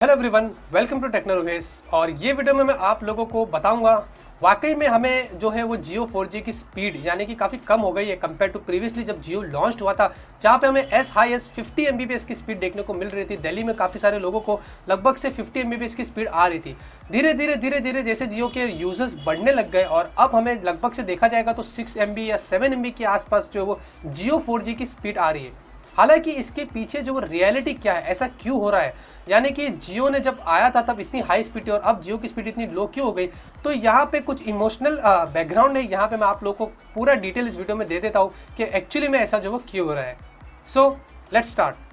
Hello everyone, welcome to technologies. और ये video में मैं आप लोगों को बताऊंगा वाकई में हमें जो है वो जियो 4G की स्पीड यानी कि काफ़ी कम हो गई है कंपेयर टू प्रीवियसली जब जियो लॉन्च हुआ था, जहाँ पे हमें एस हाई एस 50 Mbps की स्पीड देखने को मिल रही थी। दिल्ली में काफ़ी सारे लोगों को लगभग से 50 Mbps की स्पीड आ रही थी। धीरे धीरे जैसे जियो के यूजर्स बढ़ने लग गए और अब हमें लगभग से देखा जाएगा तो 6 MB या 7 MB के आसपास जो वो जियो 4G की स्पीड आ रही है। हालांकि इसके पीछे जो रियलिटी क्या है, ऐसा क्यों हो रहा है, यानी कि जियो ने जब आया था तब इतनी हाई स्पीड थी और अब जियो की स्पीड इतनी लो क्यों हो गई। तो यहाँ पे कुछ इमोशनल बैकग्राउंड है, यहाँ पे मैं आप लोगों को पूरा डिटेल इस वीडियो में दे देता हूँ कि एक्चुअली में ऐसा जो वो क्यों हो रहा है। So let's start.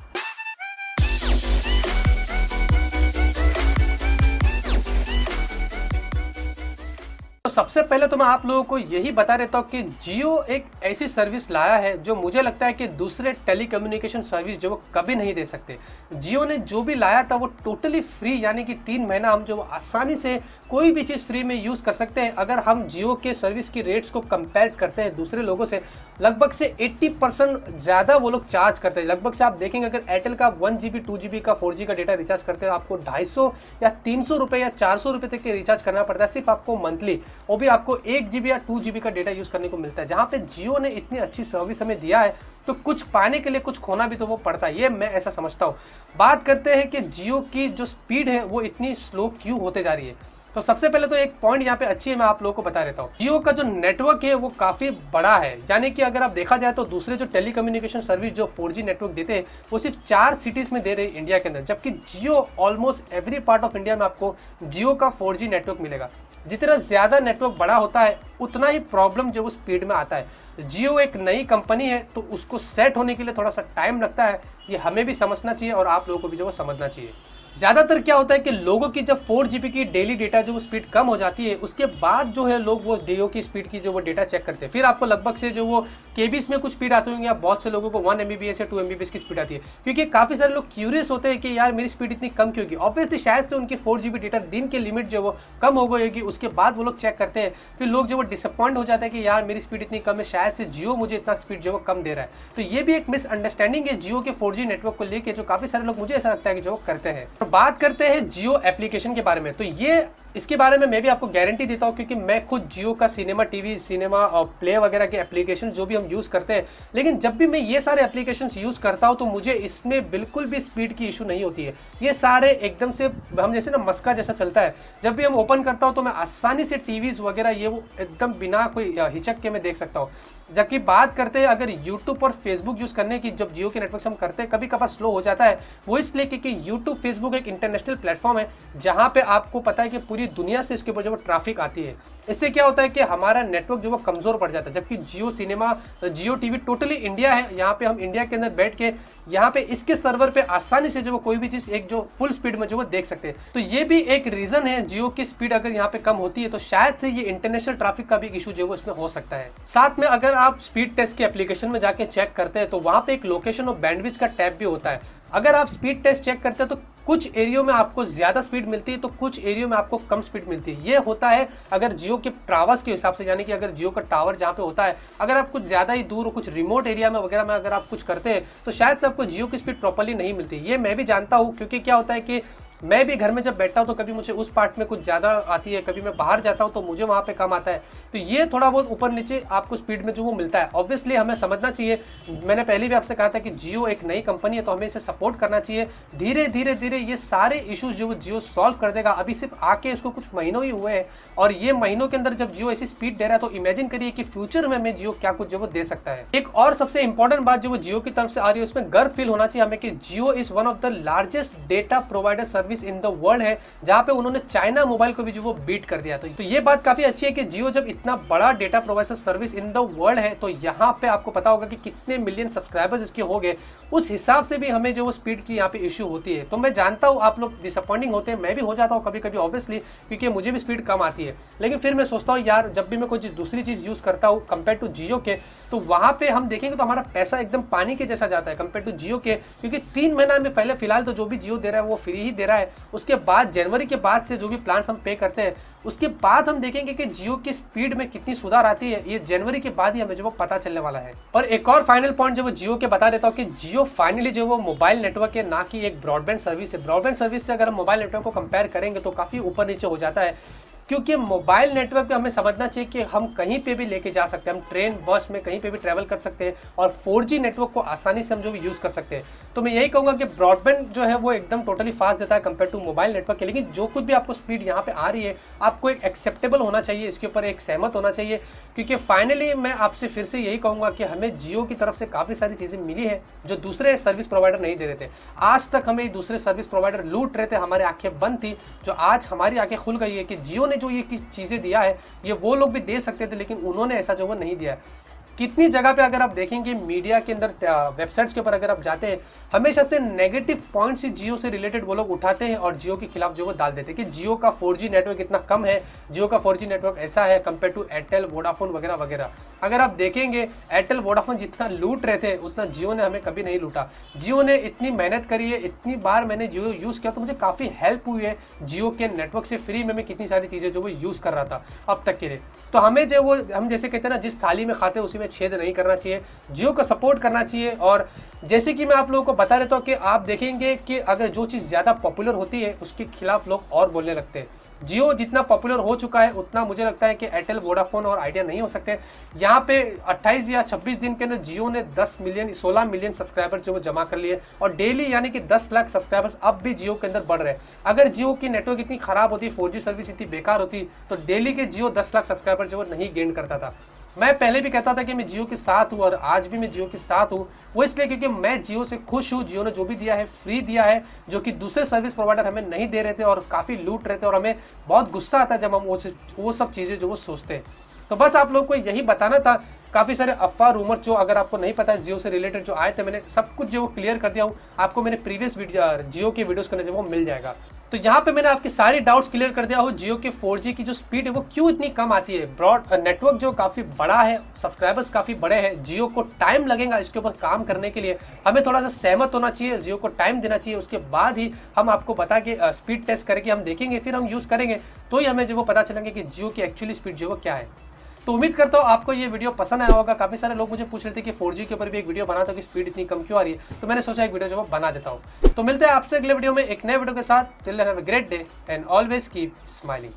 तो सबसे पहले तो मैं आप लोगों को यही बता देता हूँ कि जियो एक ऐसी सर्विस लाया है जो मुझे लगता है कि दूसरे टेलीकम्युनिकेशन सर्विस जो वो कभी नहीं दे सकते। जियो ने जो भी लाया था वो टोटली फ्री, यानी कि 3 महीना हम जो आसानी से कोई भी चीज़ फ्री में यूज़ कर सकते हैं। अगर हम जियो के सर्विस की रेट्स को कंपेयर करते हैं दूसरे लोगों से, लगभग से 80% ज़्यादा वो लोग चार्ज करते हैं। लगभग से आप देखेंगे अगर एयरटेल का 1 GB 2 GB का 4G का डेटा रिचार्ज करते हैं आपको 250 या 300 रुपये या 400 रुपये तक के रिचार्ज करना पड़ता है सिर्फ आपको मंथली। वो भी आपको 1 GB या 2 GB का डेटा यूज़ करने को मिलता है। जहाँ पे जियो ने इतनी अच्छी सर्विस हमें दिया है तो कुछ पाने के लिए कुछ खोना भी तो वो पड़ता है, ये मैं ऐसा समझता हूँ। बात करते हैं कि जियो की जो स्पीड है वो इतनी स्लो क्यों होते जा रही है। तो सबसे पहले तो एक पॉइंट यहाँ पे अच्छी है, मैं आप लोगों को बता देता हूँ। जियो का जो नेटवर्क है वो काफी बड़ा है, यानी कि अगर आप देखा जाए तो दूसरे जो टेलीकम्युनिकेशन सर्विस जो 4G नेटवर्क देते हैं वो सिर्फ 4 सिटीज में दे रहे हैं इंडिया के अंदर, जबकि Jio almost every part of India में आपको जियो का 4G नेटवर्क मिलेगा। जितना ज्यादा नेटवर्क बड़ा होता है उतना ही प्रॉब्लम जो वो स्पीड में आता है। जियो एक नई कंपनी है तो उसको सेट होने के लिए थोड़ा सा टाइम लगता है, ये हमें भी समझना चाहिए और आप लोगों को भी जो वो समझना चाहिए। ज़्यादातर क्या होता है कि लोगों की जब 4 GB की डेली डेटा जो वो स्पीड कम हो जाती है उसके बाद जो है लोग वो जियो की स्पीड की जो वो डेटा चेक करते हैं। फिर आपको लगभग से जो वो केबीस में कुछ स्पीड आती होंगी या बहुत से लोगों को 1 Mbps या 2 Mbps की स्पीड आती है, क्योंकि काफ़ी सारे लोग क्यूरियस होते हैं कि यार मेरी स्पीड इतनी कम क्यों होगी। ऑब्वियसली शायद से उनकी 4 GB डेटा दिन की लिमिट जो वो कम हो गई होगी, उसके बाद वो लोग चेक करते हैं। फिर लोग जो वो डिसअपॉइंट हो जाते हैं कि यार मेरी स्पीड इतनी कम है, शायद से जियो मुझे इतना स्पीड जो वो कम दे रहा है। तो ये भी एक मिसअंडरस्टैंडिंग है जियो के 4G नेटवर्क को लेकर जो काफ़ी सारे लोग मुझे ऐसा लगता है कि जो करते हैं। तो बात करते हैं जियो एप्लीकेशन के बारे में, तो ये इसके बारे में मैं भी आपको गारंटी देता हूं क्योंकि मैं खुद जियो का सिनेमा टीवी, सिनेमा और प्ले वगैरह के एप्लीकेशन जो भी हम यूज़ करते हैं, लेकिन जब भी मैं ये सारे एप्लीकेशंस यूज़ करता हूं तो मुझे इसमें बिल्कुल भी स्पीड की इशू नहीं होती है। ये सारे एकदम से हम जैसे ना मस्का जैसा चलता है। जब भी हम ओपन करता हूं तो मैं आसानी से टीवीज़ वगैरह ये वो एकदम बिना कोई हिचक के मैं देख सकता हूँ। जबकि बात करते हैं अगर यूट्यूब और फेसबुक यूज़ करने की, जब जियो के नेटवर्क से हम करते हैं कभी कभार स्लो हो जाता है। वो इसलिए क्योंकि यूट्यूब फेसबुक एक इंटरनेशनल प्लेटफॉर्म है जहाँ पे आपको पता है कि पूरी दुनिया से इसके ऊपर जो ट्रैफिक आती है। इससे क्या होता है कि हमारा नेटवर्क जो वो कमज़ोर पड़ जाता है। जबकि जियो सिनेमा, जियो टीवी टोटली इंडिया है, यहाँ पे हम इंडिया के अंदर बैठ के यहाँ पे इसके सर्वर पे आसानी से जो वो कोई भी चीज़ एक जो फुल स्पीड में जो वो देख सकते हैं। तो ये भी एक रीज़न है जियो की स्पीड अगर यहाँ पे कम होती है तो शायद से ये इंटरनेशनल ट्रैफिक का भी इशू जो वो इसमें हो सकता है। साथ में अगर आप स्पीड टेस्ट के एप्लीकेशन में जाके चेक करते हैं तो वहाँ पे एक लोकेशन और बैंडविड्थ का टैब भी होता है। अगर आप स्पीड टेस्ट चेक करते हैं तो कुछ एरियो में आपको ज़्यादा स्पीड मिलती है तो कुछ एरियो में आपको कम स्पीड मिलती है। ये होता है अगर जियो के टावर्स के हिसाब से, यानी कि अगर जियो का टावर जहाँ पे होता है, अगर आप कुछ ज़्यादा ही दूर कुछ रिमोट एरिया में वगैरह में अगर आप कुछ करते हैं तो शायद से आपको जियो की स्पीड प्रॉपर्ली नहीं मिलती। ये मैं भी जानता हूँ क्योंकि क्या होता है कि मैं भी घर में जब बैठता हूँ तो कभी मुझे उस पार्ट में कुछ ज़्यादा आती है, कभी मैं बाहर जाता हूँ तो मुझे वहाँ पे कम आता है। तो ये थोड़ा बहुत ऊपर नीचे आपको स्पीड में जो वो मिलता है। ऑब्वियसली हमें समझना चाहिए, मैंने पहले भी आपसे कहा था कि जियो एक नई कंपनी है तो हमें इसे सपोर्ट करना चाहिए। धीरे धीरे ये सारे इशूज़ जो वो जियो सॉल्व कर देगा। अभी सिर्फ आके इसको कुछ महीनों ही हुए हैं और ये महीनों के अंदर जब जियो ऐसी स्पीड दे रहा है तो इमेजिन करिए कि फ्यूचर में हमें जियो क्या कुछ जो वो दे सकता है। एक और सबसे इंपॉर्टेंट बात जो वो जियो की तरफ से आ रही है उसमें गर्व फील होना चाहिए हमें कि Jio is one of the largest data provider service in the world, जहां पे उन्होंने चाइना मोबाइल को भी जो वो बीट कर दिया। तो ये बात काफी अच्छी है कि जियो जब इतना बड़ा data provider service in the world है तो यहाँ पे आपको पता होगा कि कितने मिलियन सब्सक्राइबर्स इसके हो गए, उस हिसाब से भी हमें जो वो स्पीड की यहाँ पे इश्यू होती है। तो मैं जानता हूँ आप लोग डिसअपॉइंटिंग होते हैं, मैं भी हो जाता हूँ कभी कभी ऑब्वियसली, क्योंकि मुझे भी स्पीड कम आती है। लेकिन फिर मैं सोचता हूँ यार जब भी मैं कोई दूसरी चीज़ यूज़ करता हूँ कंपेयर टू जियो के, तो वहाँ पे हम देखेंगे तो हमारा पैसा एकदम पानी के जैसा जाता है कंपेयर टू जियो के, क्योंकि 3 महीना में पहले फिलहाल तो जो भी जियो दे रहा है वो फ्री ही दे रहा है, उसके बाद जनवरी के बाद से जो भी प्लान्स हम पे करते हैं उसके बाद हम देखेंगे कि जियो की स्पीड में कितनी सुधार आती है। ये जनवरी के बाद ही हमें जो वो पता चलने वाला है। और एक और फाइनल पॉइंट जो वो जियो के बता देता हूँ कि जियो फाइनली जो वो मोबाइल नेटवर्क है, ना कि एक ब्रॉडबैंड सर्विस है। ब्रॉडबैंड सर्विस से अगर हम मोबाइल नेटवर्क को कंपेयर करेंगे तो काफी ऊपर नीचे हो जाता है, क्योंकि मोबाइल नेटवर्क पे हमें समझना चाहिए कि हम कहीं पे भी लेके जा सकते हैं, हम ट्रेन बस में कहीं पे भी ट्रैवल कर सकते हैं और 4G नेटवर्क को आसानी से हम जो भी यूज़ कर सकते हैं। तो मैं यही कहूँगा कि ब्रॉडबैंड जो है वो एकदम टोटली फास्ट देता है कंपेयर टू मोबाइल नेटवर्क के, लेकिन जो कुछ भी आपको स्पीड यहाँ पे आ रही है आपको एक एक्सेप्टेबल होना चाहिए, इसके ऊपर एक सहमत होना चाहिए। क्योंकि फाइनली मैं आपसे फिर से यही कहूँगा कि हमें जियो की तरफ से काफ़ी सारी चीज़ें मिली है जो दूसरे सर्विस प्रोवाइडर नहीं दे रहे थे। आज तक हमें दूसरे सर्विस प्रोवाइडर लूट रहे थे, हमारी आंखें बंद थी, जो आज हमारी आंखें खुल गई है कि जियो ने जो ये चीज़ें दिया है ये वो लोग भी दे सकते थे, लेकिन उन्होंने ऐसा जो वो नहीं दिया है। कितनी जगह पे अगर आप देखेंगे मीडिया के अंदर, वेबसाइट्स के ऊपर अगर आप जाते हैं, हमेशा से नेगेटिव पॉइंट्स ही जियो से रिलेटेड वो लोग उठाते हैं और जियो के खिलाफ जो वो डाल देते हैं कि जियो का 4G नेटवर्क इतना कम है, जियो का 4G नेटवर्क ऐसा है कंपेयर टू एयरटेल, वोडाफोन वगैरह वगैरह। अगर आप देखेंगे एयरटेल वोडाफोन जितना लूट रहे थे उतना जियो ने हमें कभी नहीं लूटा। जियो ने इतनी मेहनत करी है, इतनी बार मैंने जियो यूज़ किया तो मुझे काफ़ी हेल्प हुई है जियो के नेटवर्क से। फ्री में मैं कितनी सारी चीज़ें जो वो यूज़ कर रहा था अब तक के लिए। तो हमें जो वो हम जैसे कहते हैं ना, जिस थाली में खाते हैं उसी में छेद नहीं करना चाहिए, जियो को सपोर्ट करना चाहिए। और जैसे कि मैं आप लोगों को बता देता हूँ कि आप देखेंगे कि अगर जो चीज़ ज़्यादा पॉपुलर होती है उसके खिलाफ लोग और बोलने लगते हैं। जियो जितना पॉपुलर हो चुका है उतना मुझे लगता है कि एयरटेल, वोडाफोन और आइडिया नहीं हो सकते। यहाँ पे 28 या 26 दिन के अंदर जियो ने 16 मिलियन सब्सक्राइबर जो वो जमा कर लिए और डेली यानी कि 10 लाख सब्सक्राइबर्स अब भी जियो के अंदर बढ़ रहे हैं। अगर जियो की नेटवर्क इतनी खराब होती, 4G सर्विस इतनी बेकार होती तो डेली के जियो 10 लाख सब्सक्राइबर जो वो नहीं गेन करता था। मैं पहले भी कहता था कि मैं जियो के साथ हूँ और आज भी मैं जियो के साथ हूँ। वो इसलिए क्योंकि मैं जियो से खुश हूँ। जियो ने जो भी दिया है फ्री दिया है, जो कि दूसरे सर्विस प्रोवाइडर हमें नहीं दे रहे थे और काफ़ी लूट रहे थे, और हमें बहुत गुस्सा आता है जब हम वो सब चीज़ें जो वो सोचते हैं। तो बस आप लोग को यही बताना था। काफ़ी सारे अफवाह रूमर जो अगर आपको नहीं पता है जियो से रिलेटेड जो आए थे, मैंने सब कुछ जो क्लियर कर दिया हूँ। आपको मैंने प्रीवियस जियो के वीडियोज़ करने जो वो मिल जाएगा। तो यहाँ पे मैंने आपकी सारी डाउट्स क्लियर कर दिया हो। जियो के 4G की जो स्पीड है वो क्यों इतनी कम आती है, ब्रॉड नेटवर्क जो काफ़ी बड़ा है, सब्सक्राइबर्स काफ़ी बड़े हैं, जियो को टाइम लगेगा इसके ऊपर काम करने के लिए। हमें थोड़ा सा सहमत होना चाहिए, जियो को टाइम देना चाहिए, उसके बाद ही हम आपको बता के स्पीड टेस्ट करके हम देखेंगे, फिर हम यूज़ करेंगे, तो ही हमें जो वो पता चलेंगे कि जियो की एक्चुअली स्पीड जो वो क्या है। तो उम्मीद करता हूँ आपको ये वीडियो पसंद आया होगा। काफ़ी सारे लोग मुझे पूछ रहे थे कि 4G के ऊपर भी एक वीडियो बना था कि स्पीड इतनी कम क्यों आ रही है, तो मैंने सोचा एक वीडियो जो वो बना देता हूँ। तो मिलते हैं आपसे अगले वीडियो में एक नए वीडियो के साथ। Till then have a great day and always keep smiling.